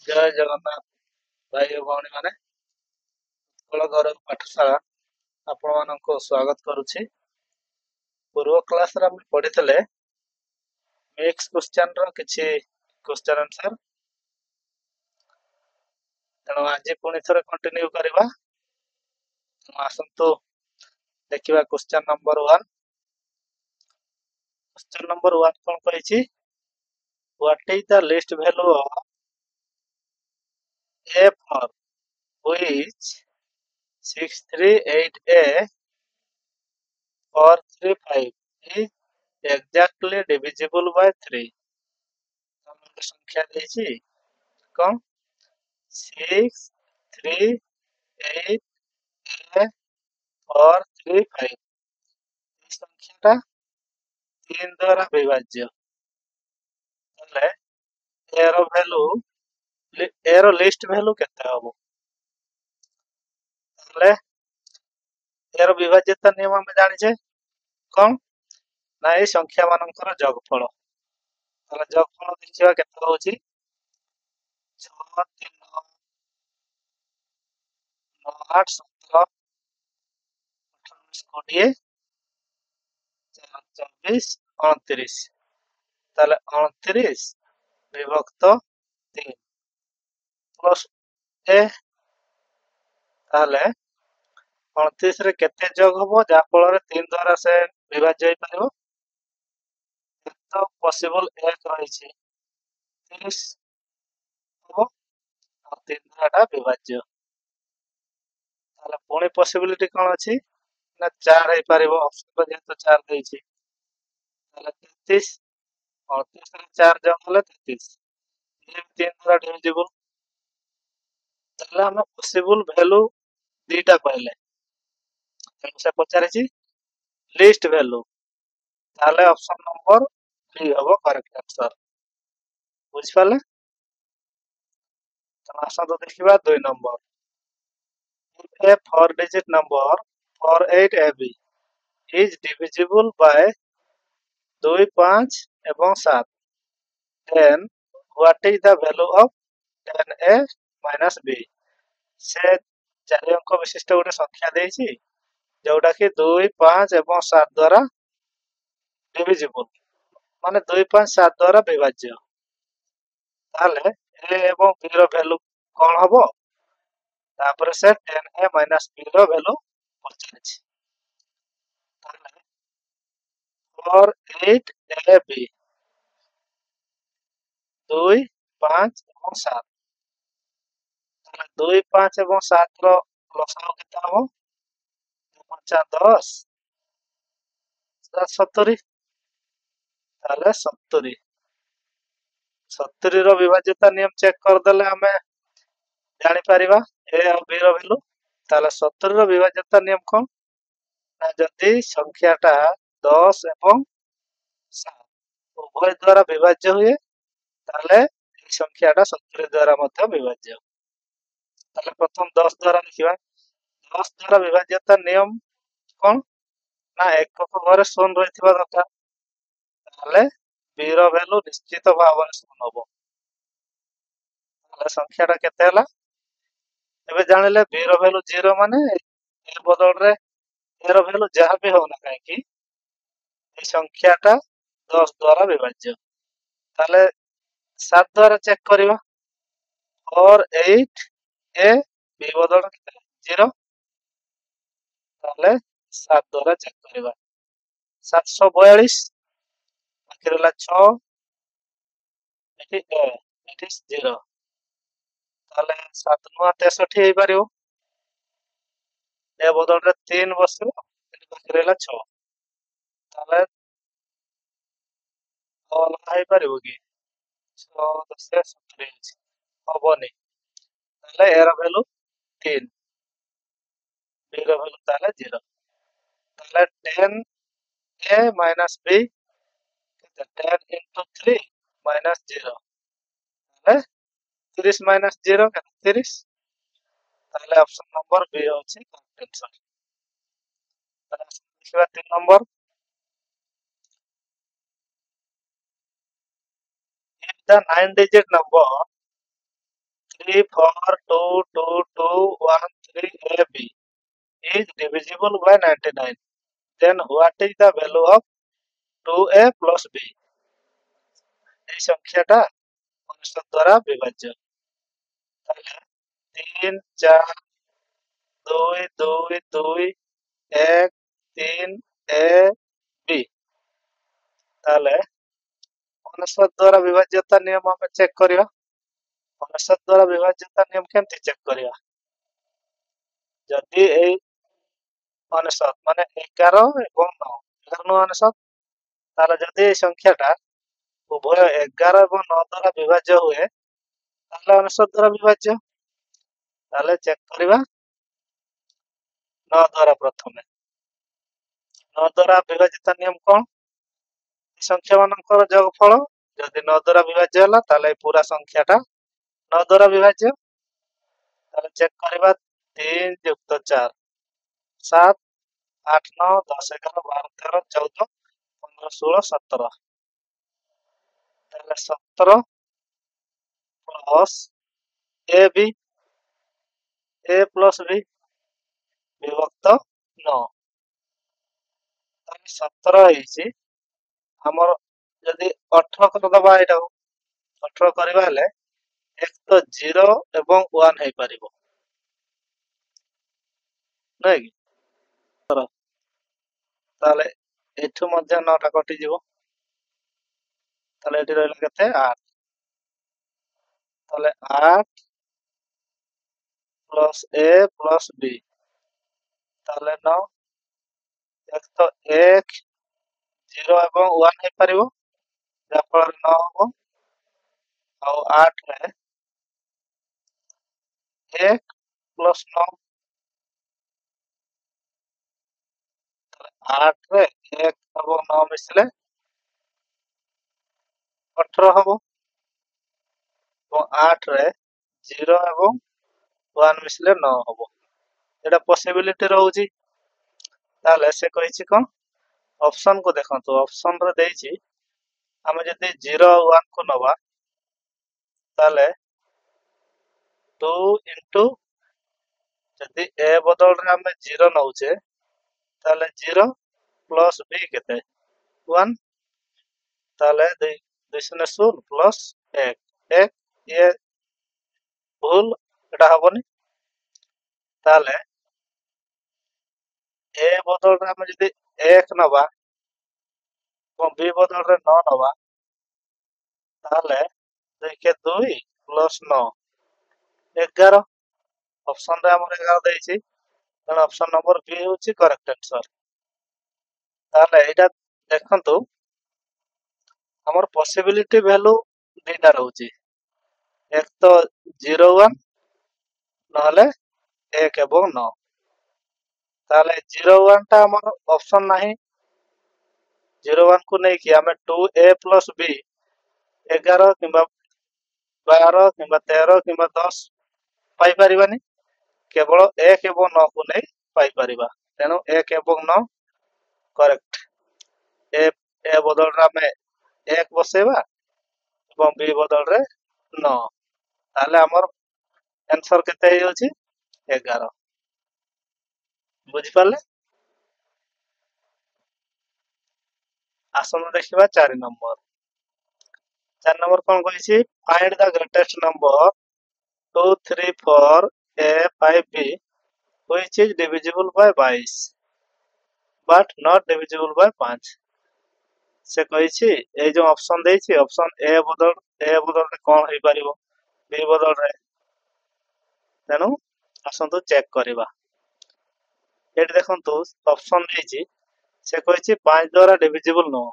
जय जगन्नाथ भाई और भौणी माने उत्कल गौरव पाठशाला आपण मानक स्वागत करुछि। पूर्व क्लास रे हम पढ़ितले मिक्स क्वेश्चन रो किछि क्वेश्चन आंसर, तेणु आज पुणी थरे कंटिन्यू करबा। आसंतु देखिबा क्वेश्चन नंबर 1। क्वेश्चन नंबर 1 कोन कहिछि, what is the least value of a for which 638a or 35 is exactly divisible by 3। हमको संख्या देछि कौन 638 और 35 संख्याटा 3 द्वारा विभाज्य हेले arrow value arrow least value केते हबो। हेले एरो विभाज्यता नियम हम जानि छे कोन ना ए संख्या मानकर जोगफल। हेले जोगफल देखिबा केते होछि 6 3 9 8 17 18 20 24 29 ताले 29 विभक्त 3 प्लस ए ताले 29 रे केते जोग हबो जा फल रे 3 द्वारा से विभाज्य होई परिबो। तो पॉसिबल 1 रही छे 30 हबो और 3 द्वारा विभाज्य ताले पुणी पॉसिबिलिटी कोन अछि ना 4 होई परिबो। ऑप्शन पर जेतो 4 देई छी ताले 33 38 रे 4 जोग हले 33 ये 3 द्वारा डिविजिबल ताले हम पॉसिबल वैल्यू दीटा पाइले। तेणु से पचारे छी लिस्ट वैल्यू ताले ऑप्शन नंबर 3 हबो करेक्ट आंसर। बुझ पाले तो आसा तो देखिबा 2 number if a 4 digit number 48ab is divisible by 2 5 एवं 7 then what is the value of 10a minus b। से 4 अंक विशिष्ट गोटे संख्या देछि जोटा कि 2 5 एवं 7 द्वारा डिविजिबल माने 2 5 7 द्वारा विभाज्य ताले a एवं b रो वैल्यू कोन हबो तापर से 10a minus b रो वैल्यू पचारिछि ताले 48ab 2 5 एवं 7 ताले 2 5 एवं 7 रो लसाव केते हबो 5 10 70 ताले 70 70 रो विभाज्यता नियम चेक कर देले हमें जानि परिबा ए और बी रो वैल्यू ताले 70 रो विभाज्यता नियम कोन ना जदि संख्याटा 10 एवं 7 उभय द्वारा विभाज्य हुए ताले ए संख्याटा 70 द्वारा मध्य विभाज्य। ताले प्रथम 10 द्वारा लिखिबा 10 द्वारा विभाज्यता नियम कोन ना एकक घरे शून्य रहिथिबा दरकार ताले बी रो वैल्यू निश्चित भाव में शून्य हबो। ताले संख्याटा केते हला एबे जानिले बी रो वैल्यू 0 माने ए बदल रे ए रो वैल्यू जहां भी हो ना काहे कि ए संख्याटा 10 द्वारा विभाज्य ताले 7 द्वारा चेक करिबा और 8 ए बी बदल केते 0 ताले 7 द्वारा चेक करिबा 742 आखिर ला 6 एठी ए एठी 0 ताले 7 9 63 हेई पारिबो ए बदल रे 3 बसिबो एठी आखिर ला 6 ताले ऑल हाई पारिबो कि 6 10 70 हबोनी ताले ए रो वैल्यू 3 बी रो वैल्यू ताले 0 ताले 10 a minus b 10 into 3 minus 0 ताले 30 minus 0 केते 30 ताले ऑप्शन नंबर बी होछि करेक्ट आंसर। ताले देखिबा 3 number if the 9 digit number 3 4 2 2 2 1 3 a b is divisible by 99. Then what is the value of 2a plus b? এই সংখ্যাটা 59 দ্বারা বিভাজ্য। তাহলে 3 4 2 2 2 1 3 a b। ତାହେଲେ 59 ଦ୍ୱାରା ବିଭାଜ୍ୟତା ନିୟମ ଆମେ ଚେକ୍ କରିବା। 59 ଦ୍ୱାରା ବିଭାଜ୍ୟତା ନିୟମ କେମିତି ଚେକ୍ କରିବା? ଯଦି ଏଇ 59 ମାନେ 11 ଏବଂ 9, 11 99, ତାହେଲେ ଯଦି এই ସଂଖ୍ୟାଟା ଉଭୟ 11 ଏବଂ 9 ଦ୍ୱାରା ବିଭାଜ୍ୟ ହୁଏ ତାହେଲେ 59 ଦ୍ୱାରା ବିଭାଜ୍ୟ। ତାହେଲେ ଚେକ୍ କରିବା 9 ଦ୍ୱାରା ପ୍ରଥମେ। 9 ଦ୍ୱାରା ବିଭାଜ୍ୟତା ନିୟମ କ'ଣ? ସଂଖ୍ୟା ମାନଙ୍କର ଯୋଗଫଳ ଯଦି 9 ଦ୍ୱାରା ବିଭାଜ୍ୟ ହେଲା ତାହେଲେ ପୁରା ସଂଖ୍ୟାଟା 9 ଦ୍ୱାରା ବିଭାଜ୍ୟ। ତାହେଲେ ଚେକ୍ କରିବା 3 ଯୁକ୍ତ 4 7 8 9 10 11 12 13 14 15 16 17। ତାହେଲେ 17 plus a b a plus b ବିଭକ୍ତ 9। ତାହେଲେ 17 ହେଇଛି ଆମର। ଯଦି 18 କରିଦେବା ଏଇଟାକୁ 18 କରିବା ହେଲେ ଏକ ତ 0 ଏବଂ 1 ହେଇପାରିବ ନୁହେଁ କି? ତାହେଲେ ଏଠୁ ମଧ୍ୟ 9ଟା କଟିଯିବ। ତାହେଲେ ଏଠି ରହିଲା କେତେ 8। ତାହେଲେ 8 ପ୍ଲସ୍ a ପ୍ଲସ୍ b ତାହେଲେ 9। ଏକ ତ 1 0 ଏବଂ 1 ହେଇପାରିବ ଯାହାଫଳରେ 9 ହବ। ଆଉ 8 ରେ 1 ପ୍ଲସ୍ 9 8 ରେ 1 ଏବଂ 9 ମିଶିଲେ 18 ହବ। ଏବଂ 8 ରେ 0 ଏବଂ 1 ମିଶିଲେ 9 ହବ। ଏଇଟା ପସିବିଲିଟି ରହୁଛି। ତାହେଲେ ସେ କହିଛି କ'ଣ? ଅପସନ୍ କୁ ଦେଖନ୍ତୁ। ଅପସନ୍ ରେ ଦେଇଛି ଆମେ ଯଦି 0 ଆଉ 1 କୁ ନବା ତାହେଲେ 2 ଇଣ୍ଟୁ ଯଦି a ବଦଳରେ ଆମେ 0 ନଉଛେ ତାହେଲେ 0 ପ୍ଲସ୍ b କେତେ 1। ତାହେଲେ 2 ଶୂନ୍ୟ 0 ପ୍ଲସ୍ 1 1 ଇଏ ଭୁଲ, ଏଟା ହବନି। ତାହେଲେ a ବଦଳରେ ଆମେ ଯଦି 1 ନବା ଏବଂ b ବଦଳରେ 9 ନବା ତାହେଲେ 2 କେ 2 ପ୍ଲସ୍ 9 11। ଅପସନ୍ ରେ ଆମର 11 ଦେଇଛି ତେଣୁ ଅପସନ୍ ନମ୍ବର B ହେଉଛି କରେକ୍ଟ ଆନ୍ସର। ତାହେଲେ ଏଇଟା ଦେଖନ୍ତୁ ଆମର ପସିବିଲିଟି ଭ୍ୟାଲୁ ଦୁଇଟା ରହୁଛି। ଏକ ତ 0 1 ନହେଲେ 1 ଏବଂ 9। ତାହେଲେ 0 1 ଟା ଆମର ଅପସନ୍ ନାହିଁ। 0 1 କୁ ନେଇକି ଆମେ 2a ପ୍ଲସ୍ b 11 କିମ୍ବା 12 କିମ୍ବା 13 କିମ୍ବା 10 ପାଇପାରିବାନି। କେବଳ 1 ଏବଂ 9 କୁ ନେଇ ପାଇପାରିବା। ତେଣୁ 1 ଏବଂ 9 କରେକ୍ଟ। ଏ ବଦଳରେ ଆମେ 1 ବସେଇବା ଏବଂ b ବଦଳରେ 9। ତାହେଲେ ଆମର ଆନ୍ସର କେତେ ହେଇଯାଉଛି 11। ବୁଝିପାରିଲେ? ଆସନ୍ତୁ ଦେଖିବା 4 ନମ୍ବର। 4 ନମ୍ବର କ'ଣ କହିଛି? Find the greatest number 2 3 4 a 5 b which is divisible by 22 but not divisible by 5। ସେ କହିଛି ଏଇ ଯୋଉ ଅପସନ ଦେଇଛି ଅପସନ ଏ ବଦଳରେ କ'ଣ ହେଇପାରିବ b ବଦଳରେ। ତେଣୁ ଆସନ୍ତୁ ଚେକ୍ କରିବା। ଏଠି ଦେଖନ୍ତୁ ଅପସନ ଦେଇଛି ସେ କହିଛି 5 ଦ୍ୱାରା ଡିଭିଜିବଲ ନୁହଁ।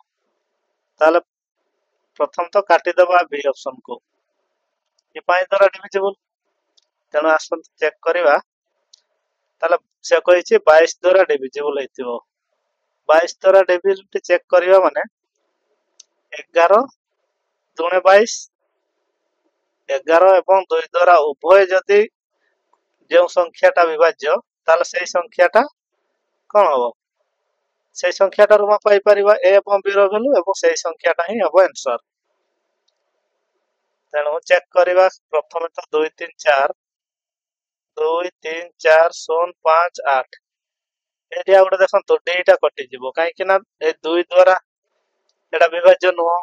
ତାହେଲେ ପ୍ରଥମ ତ କାଟିଦେବା b ଅପସନ କୁ। ଏ 5 ଦ୍ୱାରା ଡିଭିଜିବଲ ତେଣୁ ଆସନ୍ତୁ ଚେକ୍ କରିବା। ତାହେଲେ ସେ କହିଛି 22 ଦ୍ୱାରା ଡିଭିଜିବଲ ହେଇଥିବ। 22 ଦ୍ୱାରା ଡିଭିଜିବିଲିଟି ଚେକ୍ କରିବା ମାନେ 11 ଦୁଣେ 22 11 ଏବଂ 2 ଦ୍ୱାରା ଉଭୟ ଯଦି ଯେଉଁ ସଂଖ୍ୟାଟା ବିଭାଜ୍ୟ ତାହେଲେ ସେଇ ସଂଖ୍ୟାଟା କ'ଣ ହବ? ସେଇ ସଂଖ୍ୟାଟାରୁ ଆମେ ପାଇପାରିବା a ଏବଂ b ର ଭ୍ୟାଲୁ ଏବଂ ସେଇ ସଂଖ୍ୟାଟା ହିଁ ହବ ଆନ୍ସର। तेणु चेक करवा प्रथम तो 2 3 4 2 3 4 0 5 8 एरिया गोटे देखो दुईटा कटिज कहीं दुई द्वारा एटा विभाज्य नुह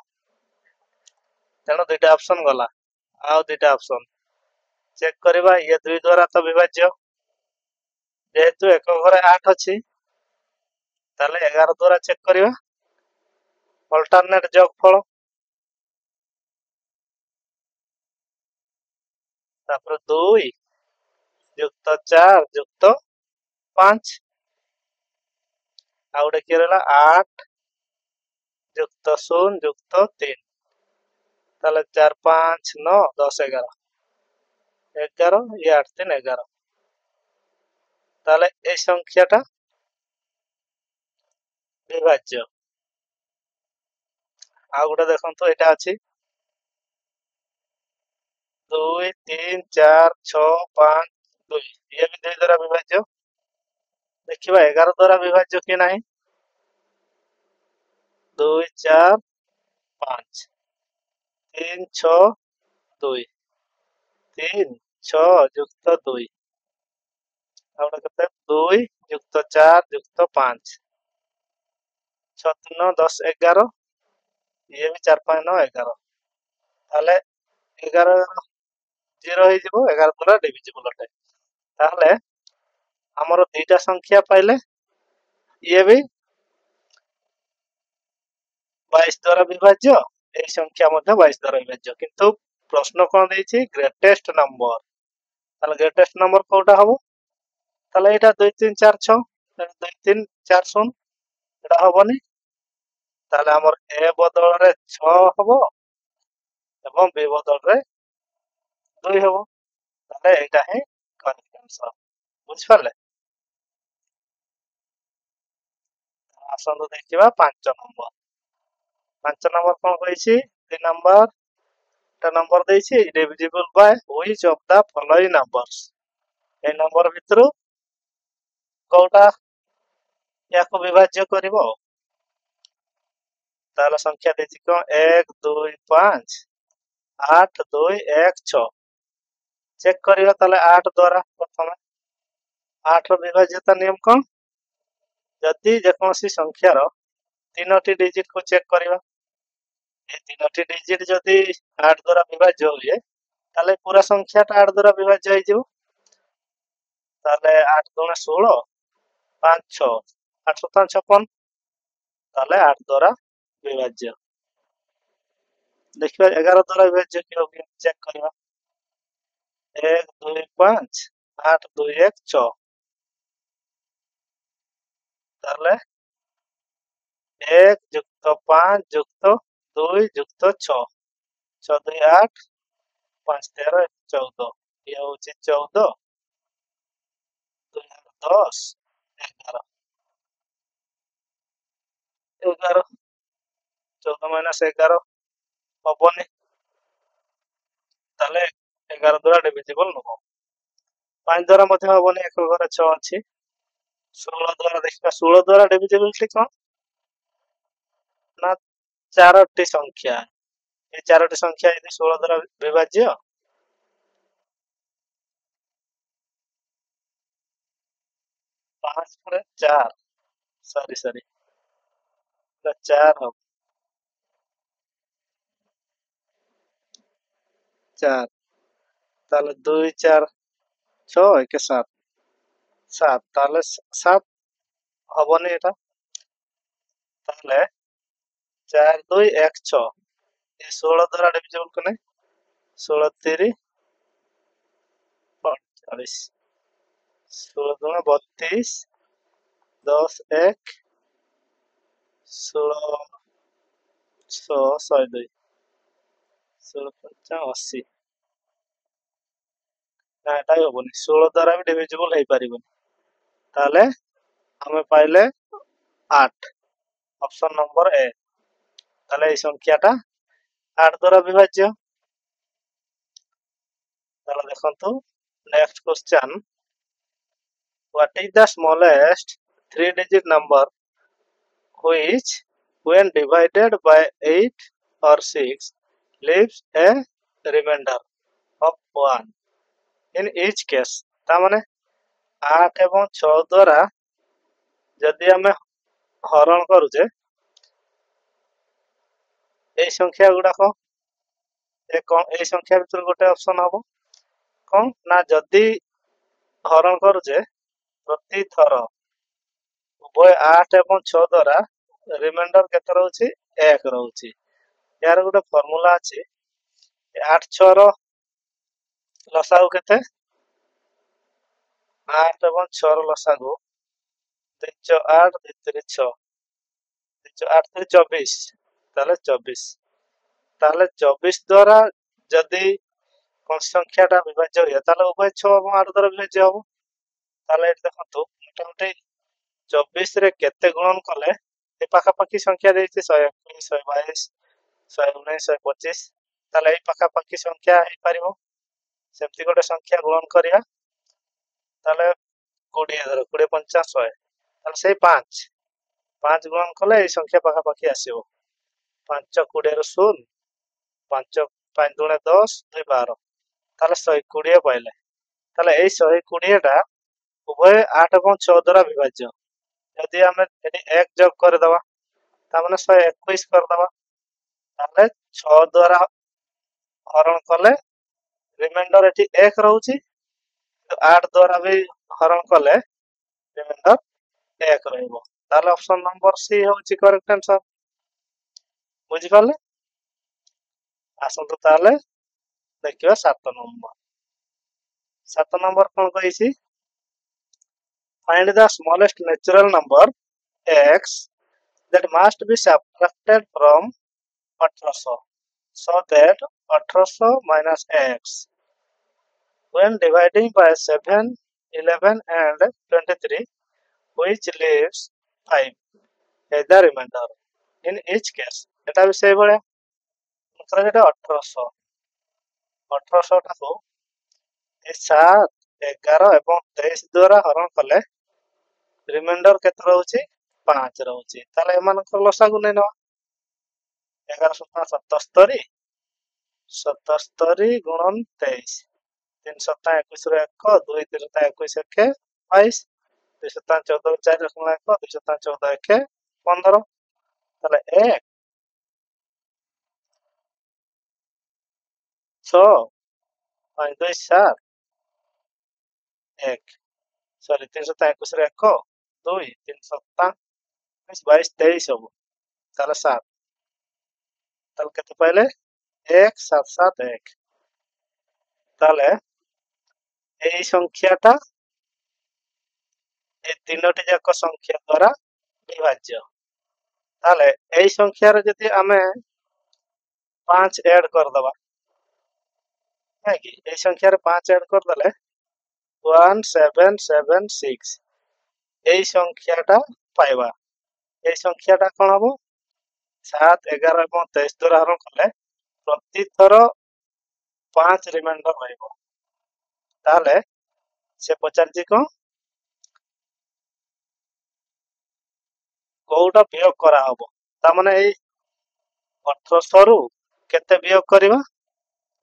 तेणु दुईटा ऑप्शन गला आउ दुईटा ऑप्शन चेक करवा ये दुई द्वारा तो विभाज्य जेहेतु एक घरे 8 अच्छी ताले 11 द्वारा चेक करवा अल्टरनेट जोगफल तापर 2 युक्त 4 युक्त 5 आ गोटे किए रहा 8 युक्त 0 युक्त 3 ताले 4 5 9 10 11 11 ये 8 3 11 ताले ए संख्याटा विभाज्य आ गोटे देखो यहाँ अच्छी 2 3 4 6 5 2 ये भी 2 द्वारा विभाज्य देखिए 11 द्वारा विभाज्य कि नहीं 2 4 5 3 6 2 3 6 युक्त 2 2 युक्त 4 युक्त 5 6 3 10 11 ये भी 4 5 9 11 ताले 11 0 हो 11 द्वारा डिविजिबल अटे ताले हमर दुईटा संख्या पाइले ये भी 22 द्वारा विभाज्य ए संख्या मध्य 22 द्वारा विभाज्य किंतु प्रश्न कौन देछि ग्रेटेस्ट नंबर ताले ग्रेटेस्ट नंबर कोटा हबो ताले एटा 2 3 4 6 2 3 4 0 एटा हबनी ताले हमर ए बदल रे 6 हबो एवं बी बदल रे 2 हबो ताले एटा है करेक्ट आंसर बुझ पाले आसन देखिबा 5 नंबर 5 नंबर कौन कहिछि 3 नंबर टा नंबर देछि divisible by which of the following numbers ए नंबर भितरु कोटा याको विभाज्य करिवो ताला संख्या देछि को 1 2 5 8 2 1 6 चेक करिवा ताले 8 द्वारा प्रथम 8 रो विभाज्यता नियम कोन जदि जेकोसी संख्यार 3टी डिजिट को चेक करिवा ए 3टी डिजिट जदि 8 द्वारा विभाज्य होए ताले पूरा संख्याटा 8 द्वारा विभाज्य हो जिवो ताले 8 गुणा 16 5 6 8 7 56 ताले 8 द्वारा विभाज्य देखिए 11 द्वारा विभाज्य क्यों चेक करवा 1 2 5 8 2 1 6 ताले 1 युक्त 5 युक्त 2 युक्त 6 6 2 8 5 13 14 ये होची 14 2 10 11 11 14 माइनस 11 हबनी ताले 11 द्वारा डिविजिबल नुह 5 द्वारा मध्य हबनी एक घरे 6 अछि 16 द्वारा देखिबा 16 द्वारा डिविजिबिलिटी कोन ना 4टी संख्या ये 4टी संख्या यदि 16 द्वारा विभाज्य 5 पर 4 सॉरी 4 हो 4 ताले 2 4 6 1 7 7 ताले 7 हबनी एटा ताले 4 2 1 6 ये 16 द्वारा डिविजिबल कने 16 3 45 16 दूना 32 10 1 16 6 102 16 5 80 ना एटा हबनी 16 द्वारा भी डिविजिबल हो पारिबनी ताले हमें पाइले 8 ऑप्शन नंबर ए ताले ए संख्याटा 8 द्वारा विभाज्य ताले देखंतु next question what is the smallest 3-digit number which when divided by 8 or 6 leaves a remainder of 1 in each case। ता माने 8 एवं 6 द्वारा जदि आमे हरण करूचे ए संख्या गुडाक ए संख्या भितर गोटे ऑप्शन हबो कोन ना जदि हरण करूचे प्रति थर उभय 8 एवं 6 द्वारा रिमाइंडर केते रहउची 1 रहउची। यार गोटे फार्मूला अछि 8 6 रो लसागु केते 8 एवं 6 रो लसागु 2 8 2 3 6 2 8 3 24 ताले 24 ताले 24 द्वारा जदि कोन संख्याटा विभाज्य होय ताले उभय 6 एवं 8 द्वारा विभाज्य हबो। ताले एटा देखंतु मोटामोटी 24 रे केते गुणन कले ए पाखा पाखी संख्या देछि 121 122 119 125 ताले ए पाखा पाखी संख्या हे परिबो सेमति गोटे संख्या गुणन करिया ताले 20 धर 20 50 100 ताले से 5 गुणन कले ए संख्या पाखा पाखी आसीबो 5 20 रो 0 5 5 दुणे 10 2 12 ताले 120 पाइले ताले ए 120 टा उभय 8 एवं 6 द्वारा विभाज्य यदि हमें एटी 1 जोग कर दवा ता माने 121 कर दवा ताले 6 द्वारा हरण कले रिमाइंडर एटी 1 रहउची तो 8 द्वारा भी हरण कले रिमाइंडर 1 रहइबो ताले ऑप्शन नंबर सी होउची करेक्ट आंसर। बुझि पाले आसंतु ताले देखियो 7 नंबर 7 नंबर कोन कहिसी find the smallest natural number x that must be subtracted from 1800 so that 1800 minus x when dividing by 7 11 and 23 which leaves 5 as the remainder in each case एटा भी सही बळे मतलब जेटा 1800 टा को ए 7 11 एवं 23 द्वारा हरण कले रिमाइंडर केते रहउची 5 रहउची ताले एमानकर लसागु नै नवा 11 7 77 77 गुणन 23 3 7 21 रो 1 2 3 7 21 1 22 2 7 14 4 रो 1 2 7 14 1 15 ताले 1 6 5 2 7 1 सॉरी 3 7 21 रो 1 2 3 7 22 23 हबो ताले 7 ताले केते पाइले 1 7 7 1 ताले এই সংখ্যাটা এই তিনটি যাক সংখ্যা দ্বারা বিভাজ্য তাহলে এই সংখ্যার যদি আমি 5 ऐड कर दबा है कि এই সংখ্যার 5 ऐड कर दले 1776 এই সংখ্যাটা পাইবা এই সংখ্যাটা কোন হবো 7 11 এবং 23 দ্বারা হরণ করলে প্রতি থর 5 রিমাইন্ডার হইব তাহলে সে পচারছি কোন কোউটা বিয়োগ করা হবো তা মানে এই 1800 রু কেতে বিয়োগ করিবা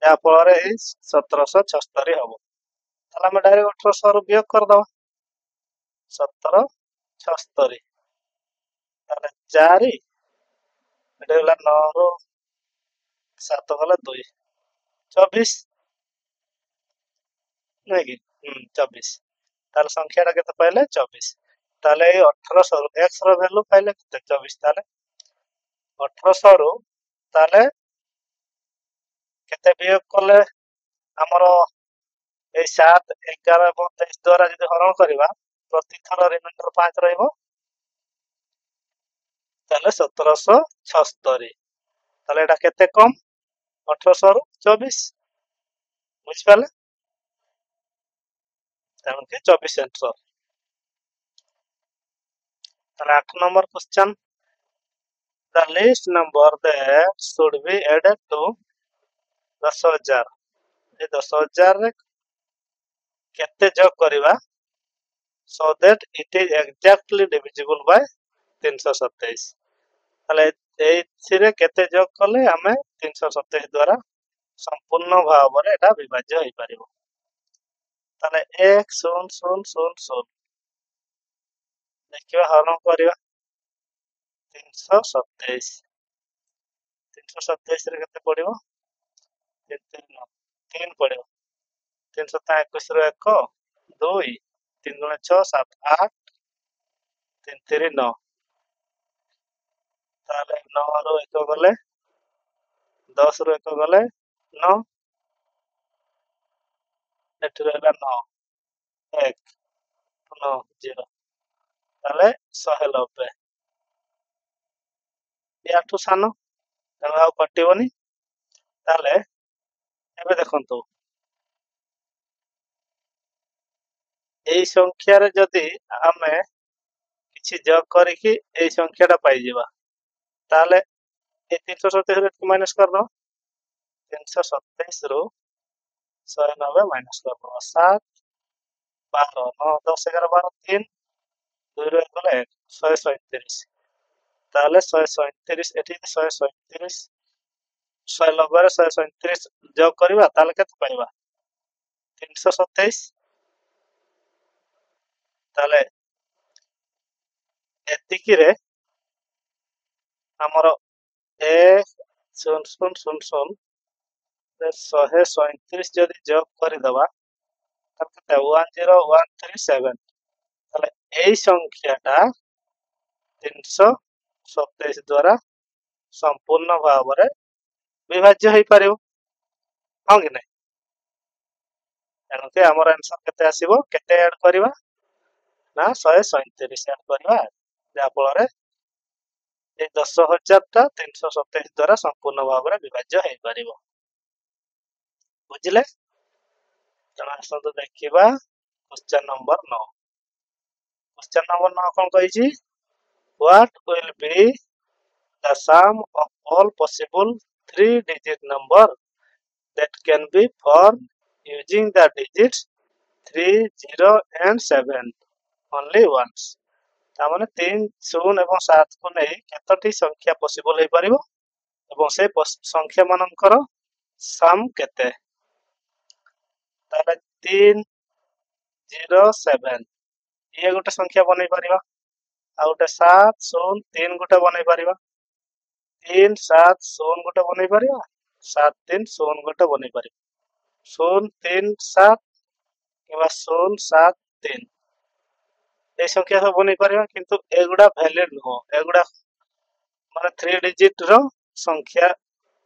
या फल 1776 हम ताले हम डायरेक्ट 1800 रु वियोग कर दवा 1776 ताले 4 एटा होला 9 रु 7 गला 2 24 नै कि 24 ताले संख्याटा केते पाइले 24 ताले 1800 रु x रो वैल्यू पाइले केते 24 ताले 1800 रु ताले केते वियोग करले हमरो ए 7 11 এবং 23 द्वारा যদি হরণ করিবা প্রতি থর রিমাইন্ডার 5 রহিবো তাহলে 1776 তাহলে এটা কেতে কম 1800 রু 24 বুঝ পালে তেমন কি 24 आंसर তাহলে 8 number question the least number that should be added to 10000 ए 10000 रे केते जोग करिवा so that it is exactly divisible by 327 ताले एथिरे केते जोग कले हमें 327 द्वारा संपूर्ण भाव में एटा विभाज्य हो पारिबो ताले 1 0 0 0 0 देखिबा हरण करिबा 327 327 रे केते पड़िबो 3 पड़िबो 321 रो 1 2 3 गुणे 6 7 8 3 3 9 ताले 9 रो 1 गले 10 रो 1 गले 9 एठी रहला 9 1 9 0 ताले 190 याठू सानो तेणु आउ कटिबनी ताले एबे देखंतु एई संख्या रे जदी आमे किछि जोग करिकि एई संख्याटा पाई जिबा ताले ए 327 रे माइनस करनो 327 रो 190 माइनस करनो 7 12 9 10 11 12 3 2 रो 1 गले 137 ताले 137 एठी 137 190 रे 137 जोग करबा ताले केते पाइबा 327 ताले एतिकी रे हमर 1 0 0 0 0 रे 137 जदी जोग करदबा तब केते 10137 ताले एई संख्याटा 327 द्वारा संपूर्ण भाव में विभाज्य हो पारिबो हां कि नहीं एनु के हमर आंसर केते आसीबो केते ऐड करबा ना 137 ऐड करबा जा फल रे ए 10000 टा 327 द्वारा संपूर्ण भाव में विभाज्य हो पारिबो बुझिले तना आसंतु देखिबा क्वेश्चन नंबर 9 क्वेश्चन नंबर 9 कोन कहिछि what will be the sum of all possible three-digit number that can be formed using the digits 3, 0 and 7 only once. तामाने 3, 0 एवं 7 को नहीं केतोटी संख्या पॉसिबल हो पारिबो एवं से संख्या मानकर सम केते ताले 3, 0, 7 ये गोटे संख्या बनै परिबा आ गोटे 7, 0, 3 गोटे बनै परिबा 3, 7, 0 गोटे बनै परिबा 7, 3, 0 गोटे बनै परिबा 0, 3, 7 किंवा 0, 7, 3 ए संख्या सब बनै परिबा किंतु एगुडा वैलिड नो एगुडा माने 3 डिजिट रो संख्या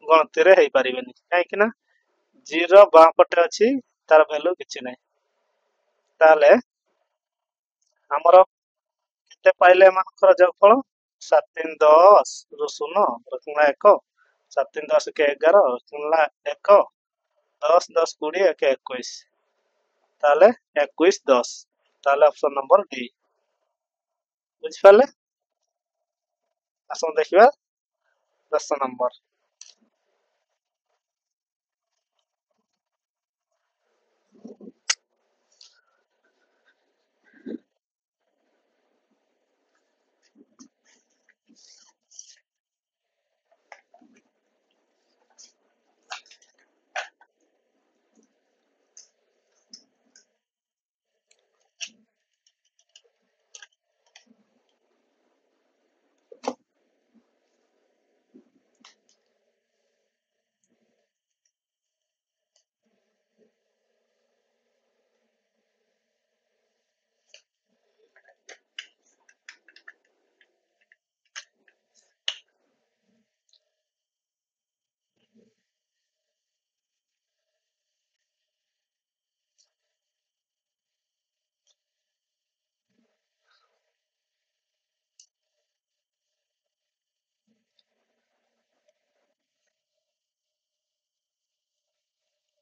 गणति रे हेई परिबेनी काहे कि ना 0 बा पटे अछि तार वैल्यू किछि नै ताले हमरो केते पाइले मानकर जोगफल 7 3 10 रो 0 रखना 1 7 3 10 के 11 रखना 1 10 10 20 के 21 ताले 21 10 ताले ऑप्शन नंबर डी बुझ पाले आसन देखिबा 10 नंबर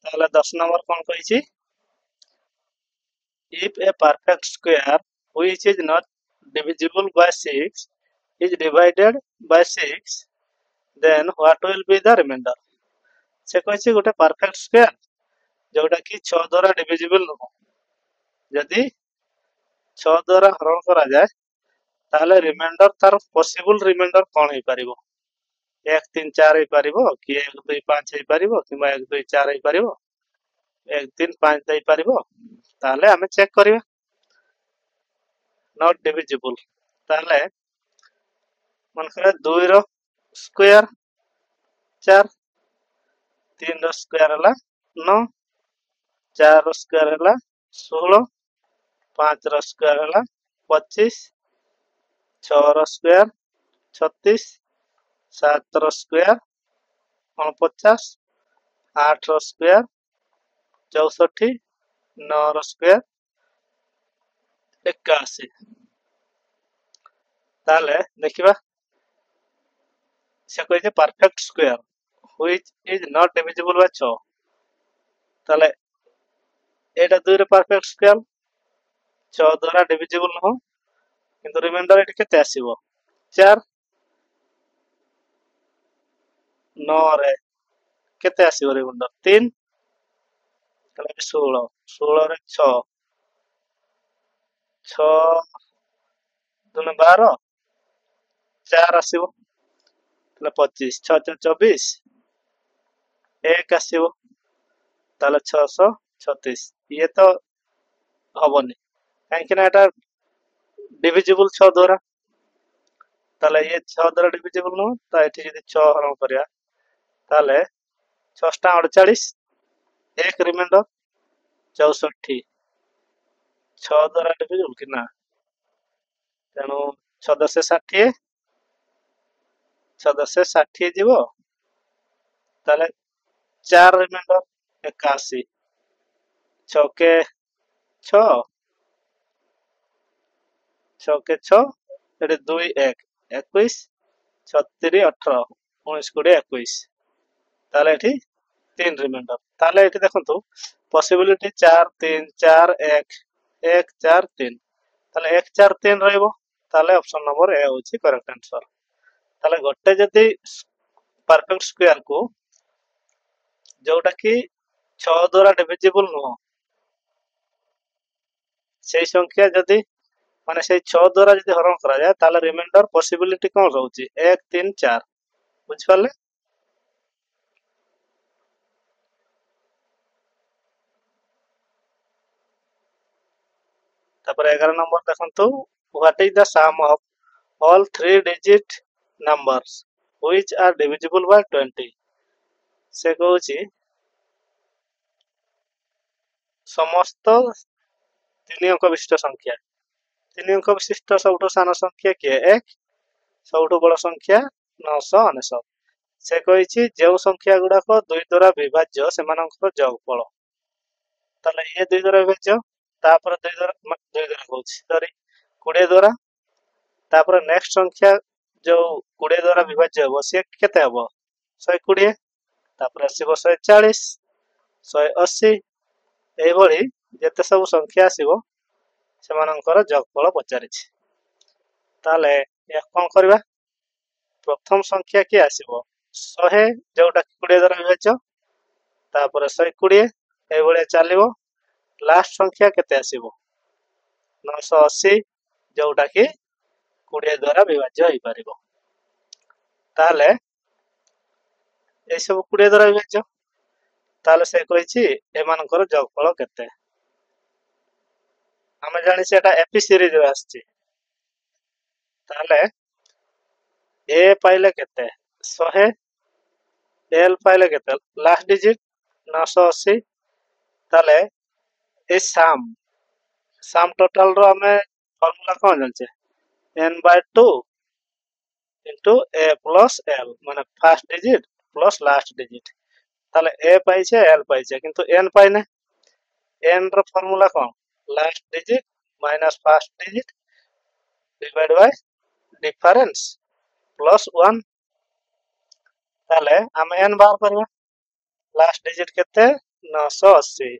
ताले 10 नंबर कोन कहिछि if a perfect square which is not divisible by 6 is divided by 6 then what will be the remainder से कहिछि गोटे परफेक्ट स्क्वायर जोटा कि 6 द्वारा डिविजिबल नो यदि 6 द्वारा हरण करा जाए ताले रिमाइंडर तार पॉसिबल रिमाइंडर कोन हे परिबो 1 3 4 ହେଇ ପାରିବ କି 1 2 5 ହେଇ ପାରିବ କିମ୍ବା 1 2 4 ହେଇ ପାରିବ 1 3 5 ଦେଇ ପାରିବ ତାହେଲେ ଆମେ ଚେକ୍ କରିବା ନଟ୍ ଡିଭିଜିବୁଲ ତାହେଲେ ମନେକର 2 ର ସ୍କ୍ୱାର 4 3 ର ସ୍କ୍ୱାର ହେଲା 9 4 ର ସ୍କ୍ୱାର ହେଲା 16 5 ର ସ୍କ୍ୱାର ହେଲା 25 6 ର ସ୍କ୍ୱାର 36 7 ର ସ୍କ୍ୱାର 49 8 ର ସ୍କ୍ୱାର 64 9 ର ସ୍କ୍ୱାର 81 ତାହେଲେ ଦେଖିବା ସେ କହିছে perfect square which is not divisible by 6 ତାହେଲେ ଏଟା 2 ର perfect square 6 ଦ୍ୱାରା divisible ନୁହଁ କିନ୍ତୁ ରିମାଇଣ୍ଡର ଏଠି କେତେ ଆସିବ 4 9 ରେ କେତେ ଆସିବ ରିମାଇଣ୍ଡର 3 ତାହେଲେ 16 16 ରେ 6 6 ଦୁନେ 12 4 ଆସିବ ତାହେଲେ 25 6 4 24 1 ଆସିବ ତାହେଲେ 636 ଇଏ ତ ହବନି କାହିଁକି ନା ଏଟା डिविजिबल 6 द्वारा ताले ये 6 द्वारा डिविजिबल नो ता एठी यदि 6 हरण करिया ताले 6 टा 48 एक रिमाइंडर 64 6 द्वारा डिविजिबल कि ना तेनु 6 10 60 6 10 60 जीवो ताले 4 रिमाइंडर 81 6 के 6 6 के 6 एटे 2 1 21 36 18 19 20 21 ताले एठी 3 रिमाइंडर ताले एठी देखंतु पॉसिबिलिटी 4 3 4 1 1 4 3 ताले 1 4 3 रहइबो ताले ऑप्शन नंबर ए होची करेक्ट आंसर ताले गोटे जदी परफेक्ट स्क्वायर को जोटा कि 6 द्वारा डिविजिबल नो सेही संख्या जदी माने से 6 द्वारा जदी हरण करा जाय ताले रिमाइंडर पॉसिबिलिटी कोन रहउची 1 3 4 बुझ पाले तापर 11 नंबर देखंतु what is the sum of all 3 digit numbers which are divisible by 20 से कहउची समस्त 3 अंक विशिष्ट संख्या 3 अंक विशिष्ट सबठो सान संख्या के 1 सबठो बड़ संख्या 999 से कहिछि जे संख्या गुडा को 2 द्वारा विभाज्य सेमानकर जोगफल ताले ये 2 द्वारा विभाज्य तापर 2 द्वारा कहउछि सॉरी 20 द्वारा तापर नेक्स्ट संख्या जो 20 द्वारा विभाज्य हो से केते हबो 120 तापर आसीबो 140 180 एई भली जेते सब संख्या आसीबो सेमानकर जोगफल पचारिछि ताले या कोन करबा प्रथम संख्या के आसीबो 100 जोटा 20 द्वारा विभाज्य तापर 120 एई भली चलिबो लास्ट संख्या केते आसीबो 980 जोटा कि 20 द्वारा विभाज्य होई परिबो ताले ए सब 20 द्वारा विभाज्य ताले से कहिछि एमानकर जोगफल केते हमें जानि सेटा एपी सीरीज रे आछि ताले ए पाइले केते 100 एल पाइले केते लास्ट डिजिट 980 ताले ए सम टोटल रो हमें फार्मूला कोन जानछे n/2 into a plus l माने first digit plus last digit ताले a पाइछे l पाइछे किंतु n पाइने n रो फार्मूला कोन last digit minus first digit divide by difference plus 1 ताले हम n बार करबा लास्ट डिजिट केते 980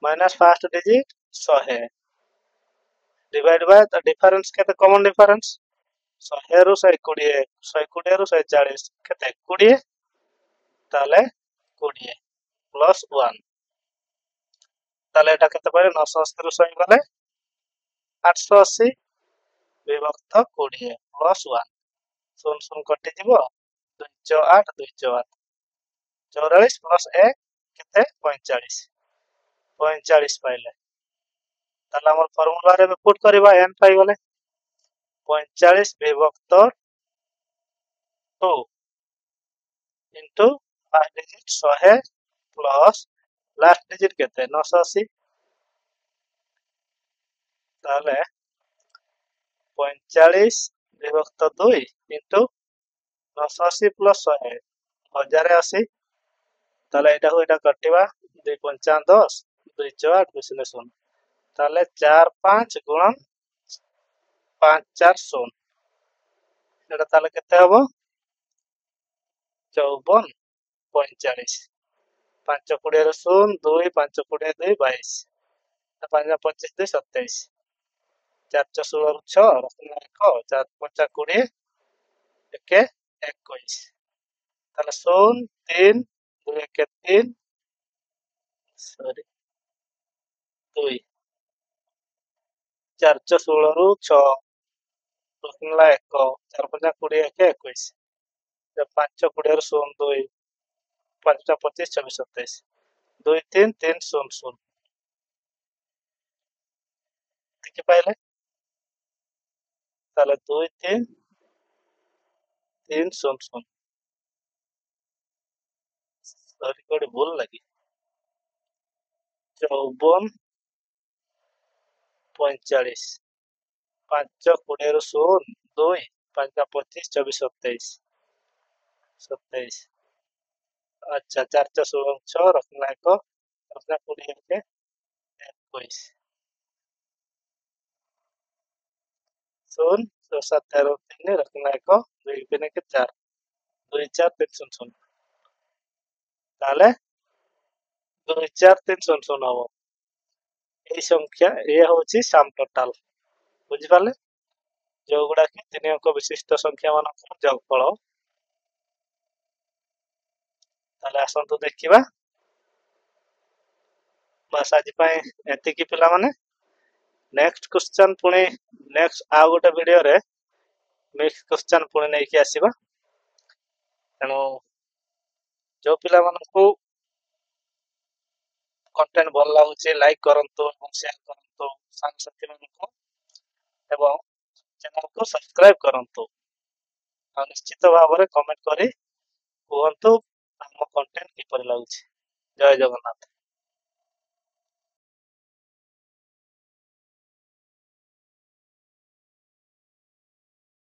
minus first digit 100 divide by the difference केते कॉमन डिफरेंस 100 रु 120 120 रु 140 केते 20 ताले 20 प्लस 1 ताले एटा केते पारे 980 रु 100 गले 880 विभक्त 20 प्लस 1 सुन सुन कटि जीवो 208 208 44 प्लस 1 केते 45 45 पाइले ताला हमर फार्मूला रे पुट करबा n पाइ गले 45 विभक्त 2 into fast digit 100 plus last digit केते 980 ताले 45 विभक्त 2 इनटू 980 प्लस 100 1080 ताले एटा को एटा कटिबा 2 5 10 2 4 2 0 0 ताले 4 5 गुणन 5 4 0 एटा ताले केते हबो 54 45 5 20 रो 0 2 5 20 2 22 5 25 2 27 4 16 रो 6 1 4 5 20 1 21 ताले 0 3 2 1 3 सॉरी 2 4 16 रो 6 1 1 4 5 20 1 21 5 20 रो 0 2 5 25 26 27 2 3 3 0 0 देखि पाइले ताले 2 3 3 0 0 सॉरी कोड भूल लगी 54 45 5 20 रो 0 2 5 25 26 27 27 अच्छा 4 16 6 रखना है को अपना 20 के 21 0 7 13 3 रखना है को 2 पिने के 4 2 4 3 0 0 ताले 2 4 3 0 0 हबो এই সংখ্যা এ হচ্ছে সাম টোটাল বুঝি পারলে যোগুড়া কি তিন অঙ্ক বিশিষ্ট সংখ্যা মানকৰ যোগফଳ তাহলে আসন্তু ଦେଖିବା बस आज पाए एतिकी पिला माने नेक्स्ट क्वेश्चन पुणी नेक्स्ट आ गोटे वीडियो रे मिक्स क्वेश्चन पुणी नहीं कि आसीबा तेणु जो पिला मानकु कंटेंट भल लागुचे लाइक करंतु और शेयर करंतु संग साथी मानकु एवं चैनल को सब्सक्राइब करंतु और निश्चित भाव में कमेंट करी कहंतु हम कंटेंट किपर लागुचे जय जगन्नाथ।